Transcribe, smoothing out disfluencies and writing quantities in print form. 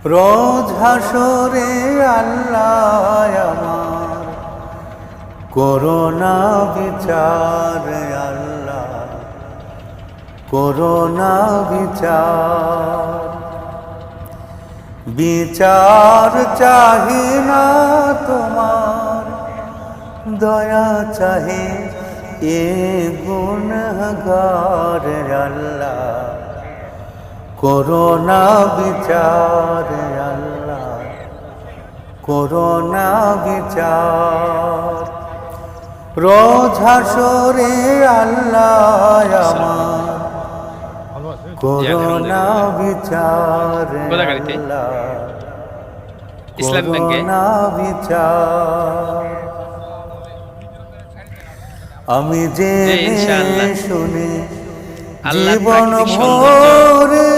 রোজ হাসরে আল্লাহ আমার করোনা বিচার, আল্লাহ করোনা বিচার। বিচার চাহি না তোমার, দয়া চাহে এ গুনহগার, আল্লাহ করোনা বিচার, আল্লাহ করোনা বিচার। রোজ হাসরে আল্লাহ আমার করোনা বিচার, আল্লাহ করোনা বিচার। আমি জেনে শুনে জীবন ভরে